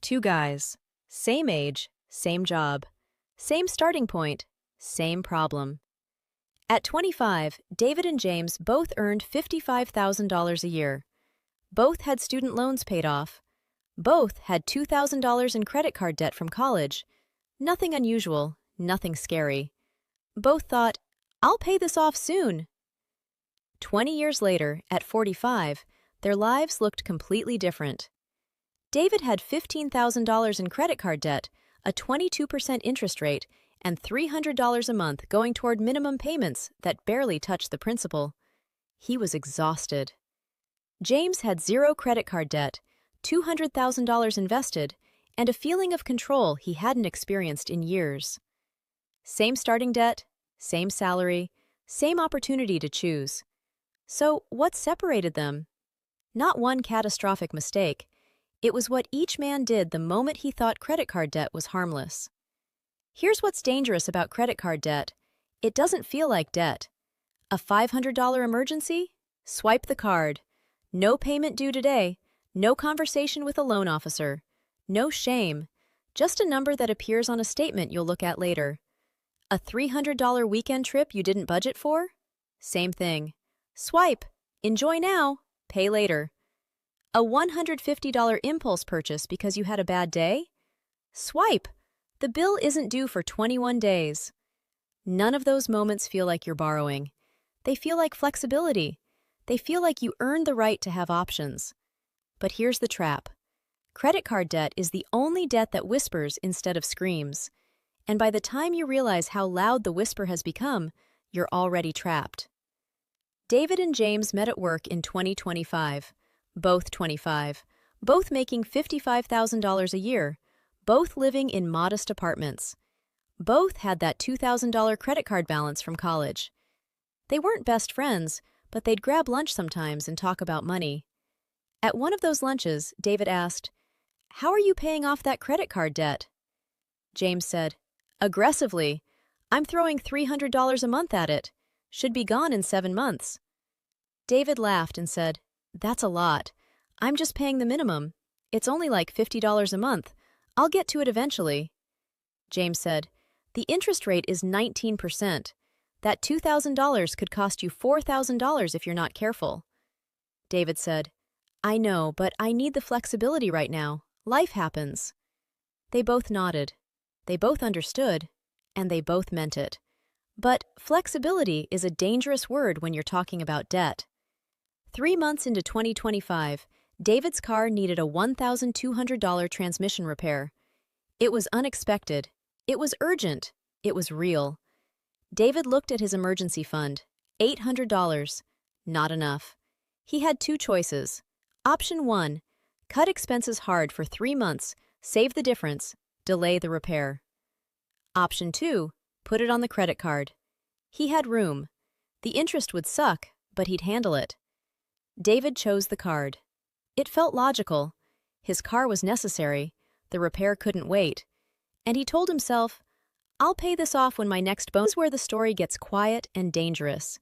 Two guys, same age, same job, same starting point, same problem. At 25, David and James both earned $55,000 a year. Both had student loans paid off. Both had $2,000 in credit card debt from college. Nothing unusual, nothing scary. Both thought, I'll pay this off soon. 20 years later, at 45, their lives looked completely different. David had $15,000 in credit card debt, a 22% interest rate, and $300 a month going toward minimum payments that barely touched the principal. He was exhausted. James had zero credit card debt, $200,000 invested, and a feeling of control he hadn't experienced in years. Same starting debt, same salary, same opportunity to choose. So what separated them? Not one catastrophic mistake. It was what each man did the moment he thought credit card debt was harmless. Here's what's dangerous about credit card debt. It doesn't feel like debt. A $500 emergency? Swipe the card. No payment due today. No conversation with a loan officer. No shame. Just a number that appears on a statement you'll look at later. A $300 weekend trip you didn't budget for? Same thing. Swipe. Enjoy now. Pay later. A $150 impulse purchase because you had a bad day? Swipe. The bill isn't due for 21 days. None of those moments feel like you're borrowing. They feel like flexibility. They feel like you earned the right to have options. But here's the trap. Credit card debt is the only debt that whispers instead of screams. And by the time you realize how loud the whisper has become, you're already trapped. David and James met at work in 2025. Both 25. Both making $55,000 a year. Both living in modest apartments. Both had that $2,000 credit card balance from college. They weren't best friends, but they'd grab lunch sometimes and talk about money. At one of those lunches, David asked, "How are you paying off that credit card debt?" James said, "Aggressively. I'm throwing $300 a month at it. Should be gone in 7 months." David laughed and said, "That's a lot. I'm just paying the minimum. It's only like $50 a month. I'll get to it eventually." James said, "The interest rate is 19%. That $2,000 could cost you $4,000 if you're not careful." David said, "I know, but I need the flexibility right now. Life happens." They both nodded. They both understood, and they both meant it. But flexibility is a dangerous word when you're talking about debt. 3 months into 2025, David's car needed a $1,200 transmission repair. It was unexpected. It was urgent. It was real. David looked at his emergency fund. $800. Not enough. He had 2 choices. Option 1, cut expenses hard for 3 months, save the difference, delay the repair. Option 2, put it on the credit card. He had room. The interest would suck, but he'd handle it. David chose the card. It felt logical. His car was necessary. The repair couldn't wait. And he told himself, "I'll pay this off when my next bonus." This is where the story gets quiet and dangerous.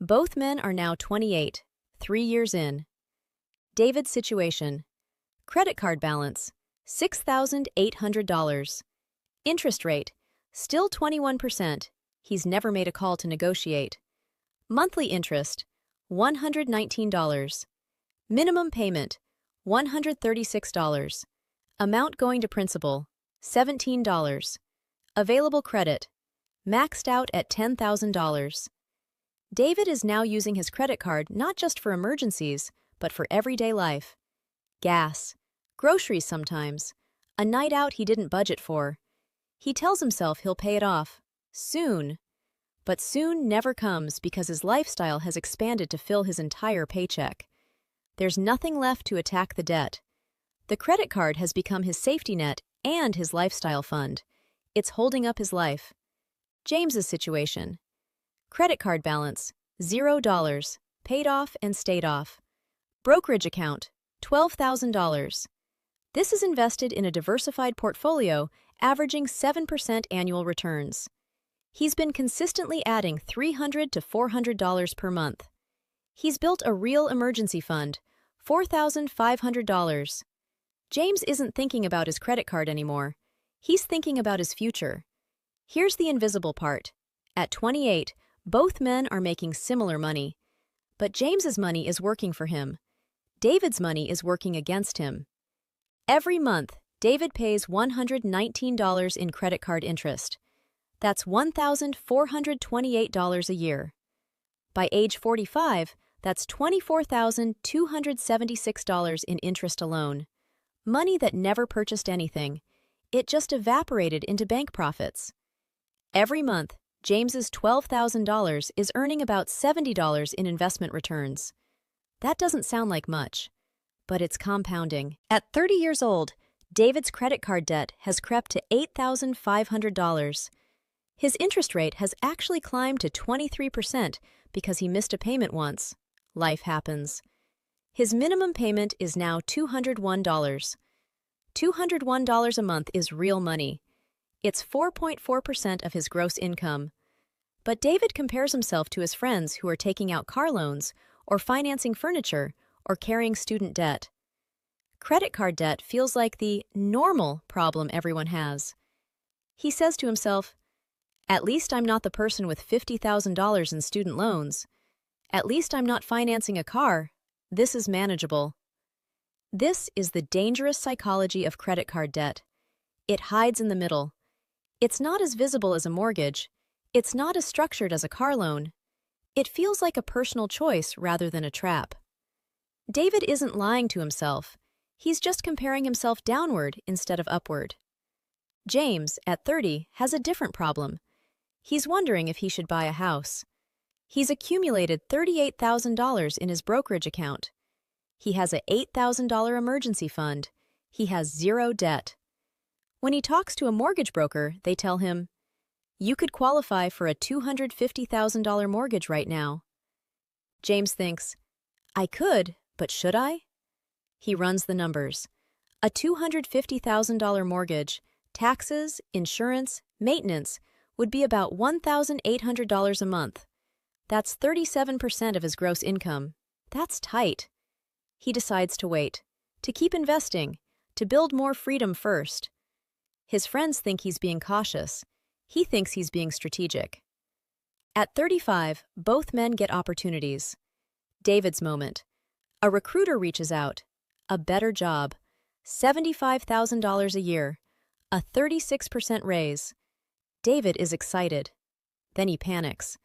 Both men are now 28, 3 years in. David's situation. Credit card balance, $6,800. Interest rate, still 21%. He's never made a call to negotiate. Monthly interest, $119. Minimum payment, $136. Amount going to principal, $17. Available credit, maxed out at $10,000. David is now using his credit card not just for emergencies, but for everyday life. Gas, groceries sometimes, a night out he didn't budget for. He tells himself he'll pay it off, soon. But soon never comes because his lifestyle has expanded to fill his entire paycheck. There's nothing left to attack the debt. The credit card has become his safety net and his lifestyle fund. It's holding up his life. James's situation. Credit card balance, $0, paid off and stayed off. Brokerage account, $12,000. This is invested in a diversified portfolio averaging 7% annual returns. He's been consistently adding $300 to $400 per month. He's built a real emergency fund, $4,500. James isn't thinking about his credit card anymore. He's thinking about his future. Here's the invisible part. At 28, both men are making similar money. But James's money is working for him. David's money is working against him. Every month, David pays $119 in credit card interest. That's $1,428 a year. By age 45, that's $24,276 in interest alone. Money that never purchased anything. It just evaporated into bank profits. Every month, James's $12,000 is earning about $70 in investment returns. That doesn't sound like much, but it's compounding. At 30 years old, David's credit card debt has crept to $8,500. His interest rate has actually climbed to 23% because he missed a payment once. Life happens. His minimum payment is now $201. $201 a month is real money. It's 4.4% of his gross income. But David compares himself to his friends who are taking out car loans or financing furniture or carrying student debt. Credit card debt feels like the normal problem everyone has. He says to himself, "At least I'm not the person with $50,000 in student loans. At least I'm not financing a car. This is manageable." This is the dangerous psychology of credit card debt. It hides in the middle. It's not as visible as a mortgage. It's not as structured as a car loan. It feels like a personal choice rather than a trap. David isn't lying to himself. He's just comparing himself downward instead of upward. James, at 30, has a different problem. He's wondering if he should buy a house. He's accumulated $38,000 in his brokerage account. He has a $8,000 emergency fund. He has zero debt. When he talks to a mortgage broker, they tell him, "You could qualify for a $250,000 mortgage right now." James thinks, "I could, but should I?" He runs the numbers. A $250,000 mortgage, taxes, insurance, maintenance, would be about $1,800 a month. That's 37% of his gross income. That's tight. He decides to wait, to keep investing, to build more freedom first. His friends think he's being cautious. He thinks he's being strategic. At 35, both men get opportunities. David's moment. A recruiter reaches out. A better job. $75,000 a year. A 36% raise. David is excited. Then he panics.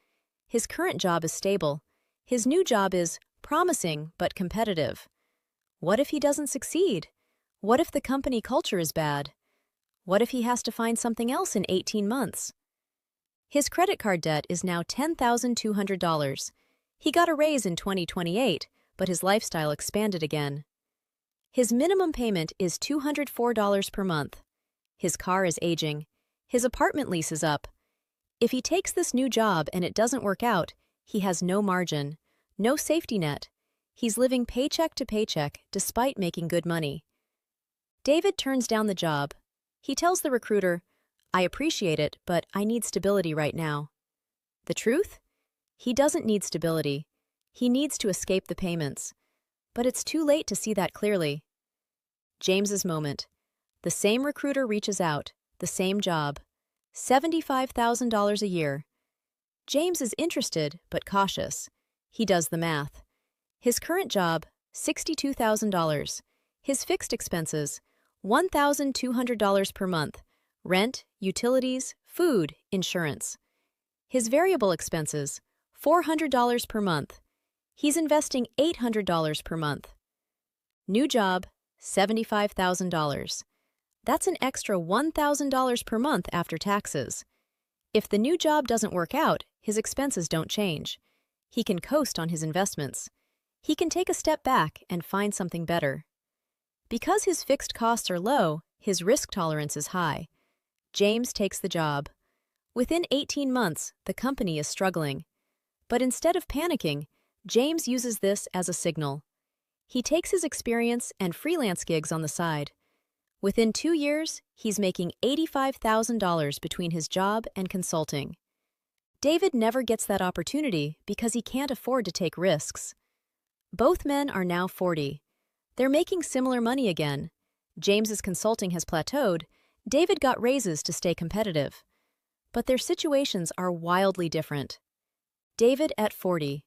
His current job is stable. His new job is promising but competitive. What if he doesn't succeed? What if the company culture is bad? What if he has to find something else in 18 months? His credit card debt is now $10,200. He got a raise in 2028, but his lifestyle expanded again. His minimum payment is $204 per month. His car is aging. His apartment lease is up. If he takes this new job and it doesn't work out, he has no margin, no safety net. He's living paycheck to paycheck despite making good money. David turns down the job. He tells the recruiter, "I appreciate it, but I need stability right now." The truth? He doesn't need stability. He needs to escape the payments. But it's too late to see that clearly. James's moment. The same recruiter reaches out, the same job. $75,000 a year. James is interested but cautious. He does the math. His current job, $62,000. His fixed expenses, $1,200 per month. Rent, utilities, food, insurance. His variable expenses, $400 per month. He's investing $800 per month. New job, $75,000. That's an extra $1,000 per month after taxes. If the new job doesn't work out, his expenses don't change. He can coast on his investments. He can take a step back and find something better. Because his fixed costs are low, his risk tolerance is high. James takes the job. Within 18 months, the company is struggling. But instead of panicking, James uses this as a signal. He takes his experience and freelance gigs on the side. Within 2 years, he's making $85,000 between his job and consulting. David never gets that opportunity because he can't afford to take risks. Both men are now 40. They're making similar money again. James's consulting has plateaued, David got raises to stay competitive. But their situations are wildly different. David at 40.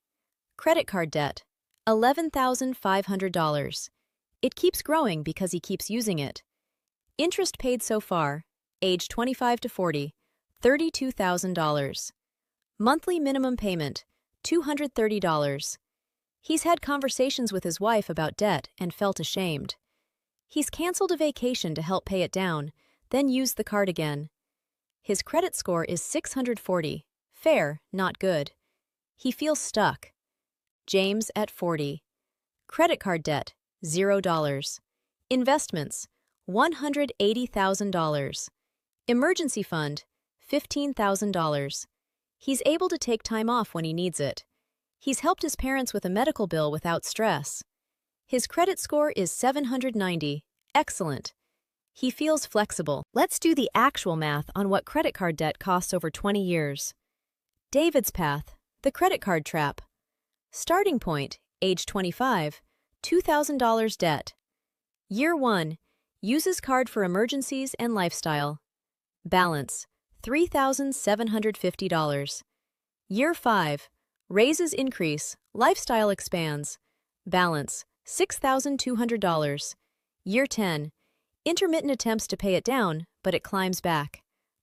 Credit card debt, $11,500. It keeps growing because he keeps using it. Interest paid so far, age 25 to 40, $32,000. Monthly minimum payment, $230. He's had conversations with his wife about debt and felt ashamed. He's canceled a vacation to help pay it down, then used the card again. His credit score is 640, fair, not good. He feels stuck. James at 40. Credit card debt, $0. Investments, $180,000. Emergency fund, $15,000. He's able to take time off when he needs it. He's helped his parents with a medical bill without stress. His credit score is 790, excellent. He feels flexible. Let's do the actual math on what credit card debt costs over 20 years. David's path, the credit card trap. Starting point, age 25, $2,000 debt. Year 1, uses card for emergencies and lifestyle. Balance, $3,750. Year 5, raises increase, lifestyle expands. Balance, $6,200. Year 10, intermittent attempts to pay it down, but it climbs back.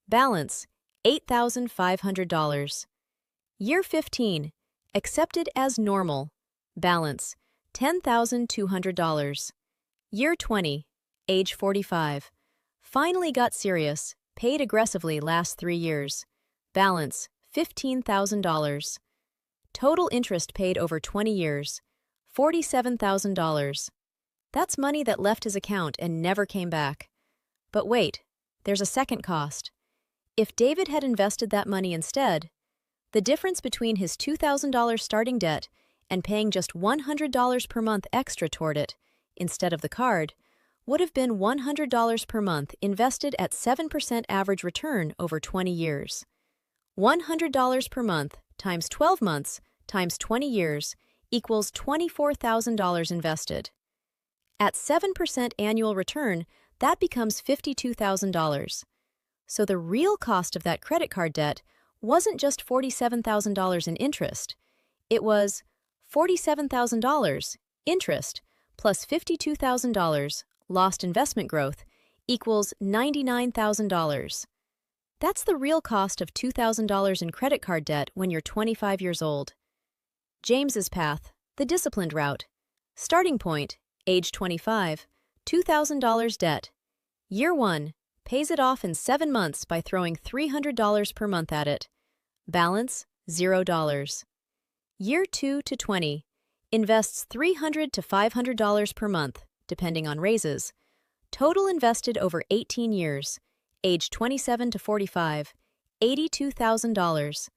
Balance, $8,500. Year 15, accepted as normal. Balance, $10,200. Year 20, age 45. Finally got serious, paid aggressively last 3 years. Balance, $15,000. Total interest paid over 20 years, $47,000. That's money that left his account and never came back. But wait, there's a second cost. If David had invested that money instead, the difference between his $2,000 starting debt and paying just $100 per month extra toward it, instead of the card, would have been $100 per month invested at 7% average return over 20 years. $100 per month times 12 months times 20 years equals $24,000 invested. At 7% annual return, that becomes $52,000. So the real cost of that credit card debt wasn't just $47,000 in interest. It was $47,000 interest plus $52,000 lost investment growth equals $99,000. That's the real cost of $2,000 in credit card debt when you're 25 years old. James's path, the disciplined route. Starting point, age 25, $2,000 debt. Year 1, pays it off in 7 months by throwing $300 per month at it. Balance, $0. Year 2 to 20, invests $300 to $500 per month, depending on raises. Total invested over 18 years, age 27 to 45, $82,000.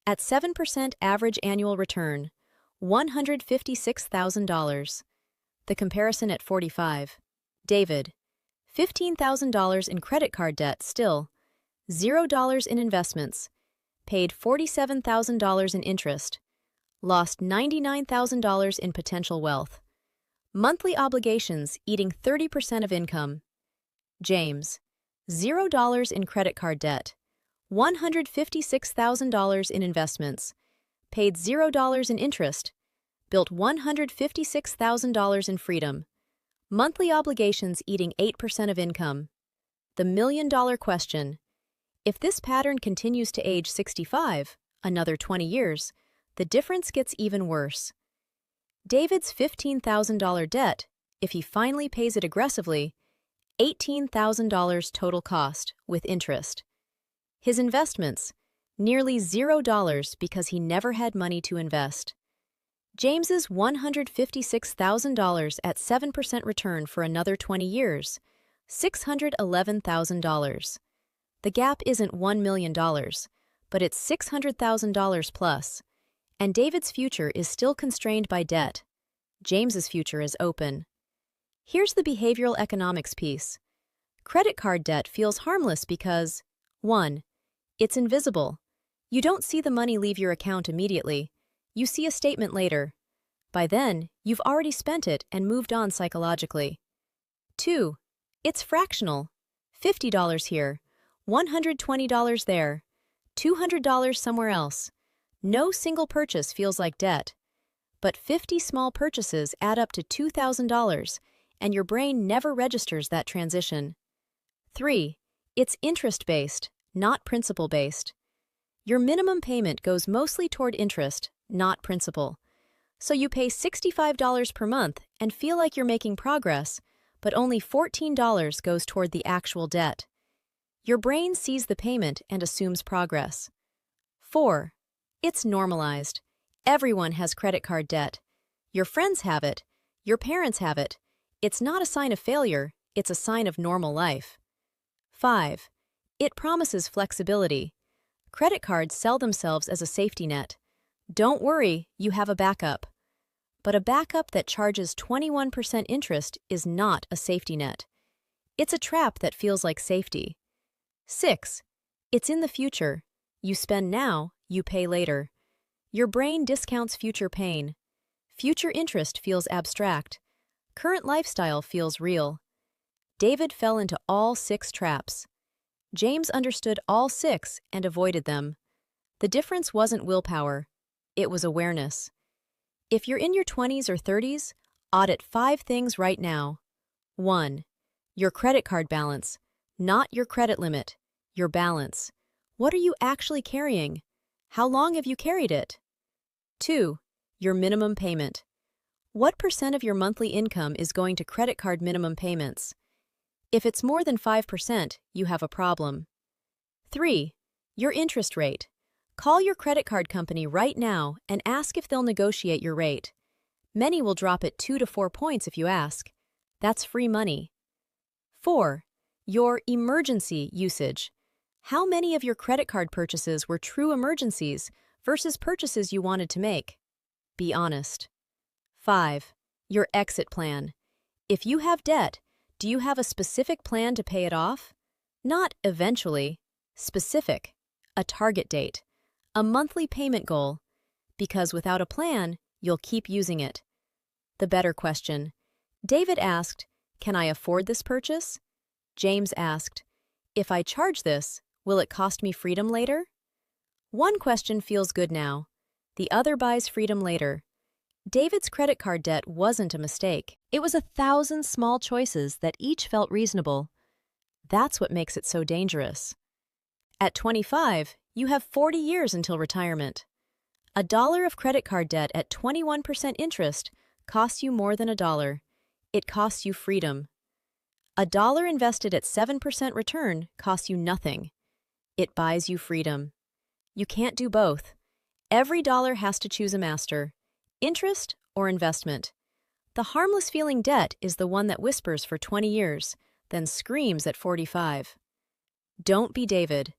At 7% average annual return, $156,000. The comparison at 45. David, $15,000 in credit card debt still, $0 in investments, paid $47,000 in interest, lost $99,000 in potential wealth. Monthly obligations eating 30% of income. James, $0 in credit card debt, $156,000 in investments, paid $0 in interest, built $156,000 in freedom. Monthly obligations eating 8% of income. The million-dollar question. If this pattern continues to age 65, another 20 years, the difference gets even worse. David's $15,000 debt, if he finally pays it aggressively, $18,000 total cost with interest. His investments, nearly $0 because he never had money to invest. James's $156,000 at 7% return for another 20 years, $611,000. The gap isn't $1 million, but it's $600,000 plus. And David's future is still constrained by debt. James's future is open. Here's the behavioral economics piece. Credit card debt feels harmless because 1. It's invisible. You don't see the money leave your account immediately. You see a statement later. By then, you've already spent it and moved on psychologically. 2. It's fractional. $50 here, $120 there, $200 somewhere else. No single purchase feels like debt. But 50 small purchases add up to $2,000, and your brain never registers that transition. 3. It's interest-based, not principal-based. Your minimum payment goes mostly toward interest, not principal. So you pay $65 per month and feel like you're making progress, but only $14 goes toward the actual debt. Your brain sees the payment and assumes progress. 4. It's normalized. Everyone has credit card debt. Your friends have it. Your parents have it. It's not a sign of failure, it's a sign of normal life. 5. It promises flexibility. Credit cards sell themselves as a safety net. Don't worry, you have a backup. But a backup that charges 21% interest is not a safety net. It's a trap that feels like safety. 6. It's in the future. You spend now, you pay later. Your brain discounts future pain. Future interest feels abstract. Current lifestyle feels real. David fell into all 6 traps. James understood all 6 and avoided them. The difference wasn't willpower. It was awareness. If you're in your 20s or 30s, audit 5 things right now. 1. Your credit card balance. Not your credit limit. Your balance. What are you actually carrying? How long have you carried it? 2. Your minimum payment. What % of your monthly income is going to credit card minimum payments? If it's more than 5%, you have a problem. 3. Your interest rate. Call your credit card company right now and ask if they'll negotiate your rate. Many will drop it 2 to 4 points if you ask. That's free money. 4. Your emergency usage. How many of your credit card purchases were true emergencies versus purchases you wanted to make? Be honest. 5. Your exit plan. If you have debt, do you have a specific plan to pay it off? Not eventually. Specific. A target date. A monthly payment goal. Because without a plan, you'll keep using it. The better question. David asked, "Can I afford this purchase?" James asked, "If I charge this, will it cost me freedom later?" One question feels good now. The other buys freedom later. David's credit card debt wasn't a mistake. It was 1,000 small choices that each felt reasonable. That's what makes it so dangerous. At 25, you have 40 years until retirement. $1 of credit card debt at 21% interest costs you more than $1. It costs you freedom. $1 invested at 7% return costs you nothing. It buys you freedom. You can't do both. Every dollar has to choose a master. Interest or investment. The harmless feeling debt is the one that whispers for 20 years, then screams at 45. Don't be David.